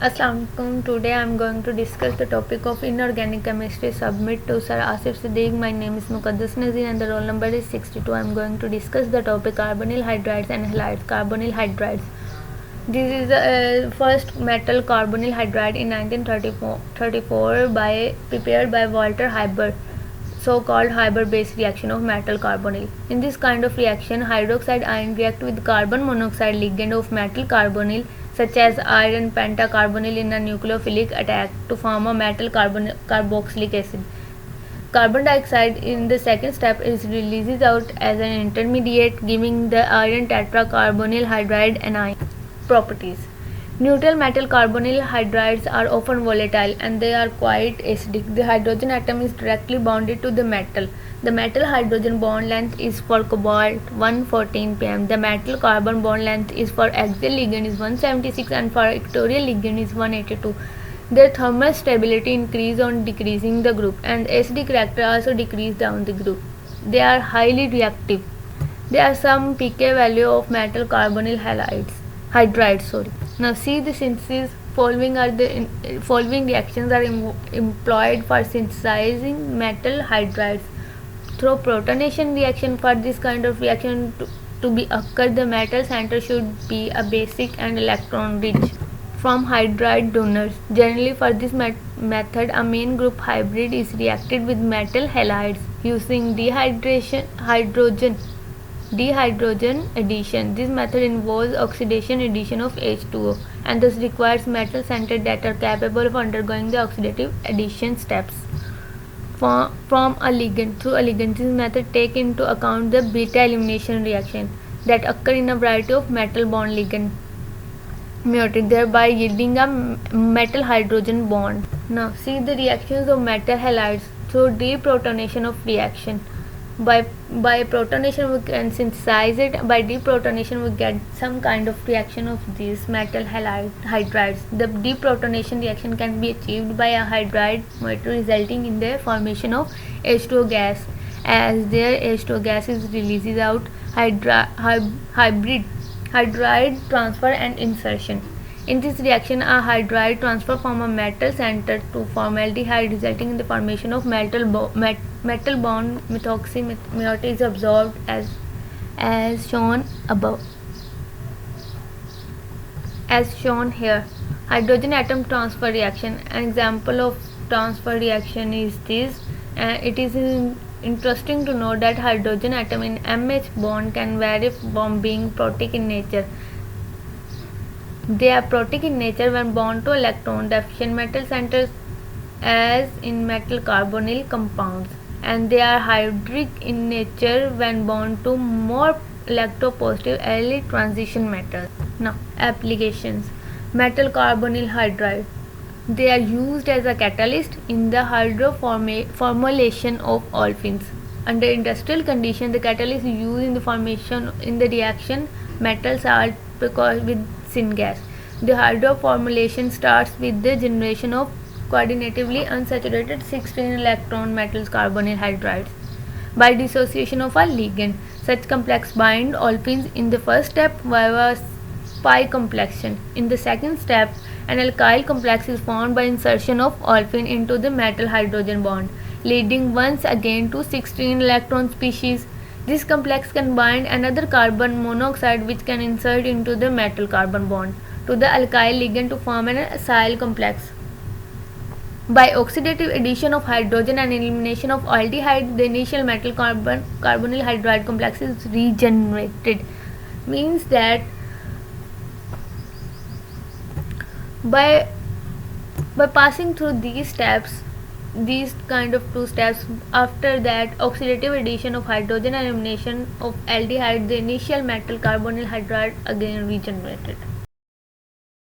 Assalamualaikum. Today I am going to discuss the topic of inorganic chemistry. Submit to Sir Asif Siddiq. My name is Muqaddas Nazir and the roll number is 62. I am going to discuss the topic carbonyl hydrides and halides. Carbonyl hydrides. This is the first metal carbonyl hydride in 1934 prepared by Walter Haber, so-called Haber-based reaction of metal carbonyl. In this kind of reaction, hydroxide ion react with carbon monoxide ligand of metal carbonyl such as iron pentacarbonyl in a nucleophilic attack to form a metal carboxylic acid. Carbon dioxide in the second step is releases out as an intermediate, giving the iron tetracarbonyl hydride anion properties. Neutral metal carbonyl hydrides are often volatile and they are quite acidic. The hydrogen atom is directly bonded to the metal. The metal hydrogen bond length is for cobalt 114 pm. The metal carbon bond length is for axial ligand is 176 and for equatorial ligand is 182. Their thermal stability increase on decreasing the group and acidic character also decrease down the group. They are highly reactive. There are some pK value of metal carbonyl hydrides. Now see the synthesis. Following reactions are employed for synthesizing metal hydrides. Through protonation reaction, for this kind of reaction to be occur, the metal center should be a basic and electron rich from hydride donors. Generally, for this method, a main group hybrid is reacted with metal halides using dehydrogen addition. This method involves oxidation addition of H2O and thus requires metal centers that are capable of undergoing the oxidative addition steps. From a ligand through a ligand, this method takes into account the beta elimination reaction that occur in a variety of metal bond ligand meiotic, thereby yielding a metal hydrogen bond. Now see the reactions of metal halides through deprotonation of reaction. By protonation we can synthesize it. By deprotonation we get some kind of reaction of these metal hydrides. The deprotonation reaction can be achieved by a hydride molecule resulting in the formation of H2O gas. As their H2O gas is releases out hydride transfer and insertion. In this reaction, a hydride transfer from a metal center to formaldehyde, resulting in the formation of metal bond methoxy meiotic is observed as shown above. As shown here, hydrogen atom transfer reaction. An example of transfer reaction is this. It is interesting to know that hydrogen atom in MH bond can vary from being protic in nature. They are protic in nature when bound to electron deficient metal centers as in metal carbonyl compounds, and they are hydric in nature when bound to more electropositive early transition metals. Now applications. Metal carbonyl hydride. They are used as a catalyst in the hydroformylation of olefins. Under industrial conditions, the catalyst is used in the formation in the reaction metal salt with syngas. The hydroformylation starts with the generation of coordinatively unsaturated 16 electron metals carbonyl hydrides by dissociation of a ligand. Such complex bind olefins in the first step via pi completion. In the second step, an alkyl complex is formed by insertion of olefin into the metal hydrogen bond, leading once again to 16 electron species. This complex can bind another carbon monoxide which can insert into the metal carbon bond to the alkyl ligand to form an acyl complex. By oxidative addition of hydrogen and elimination of aldehyde, the initial metal carbonyl hydride complex is regenerated. Means that by passing through these steps, these kind of two steps, after that oxidative addition of hydrogen and elimination of aldehyde, the initial metal carbonyl hydride again regenerated.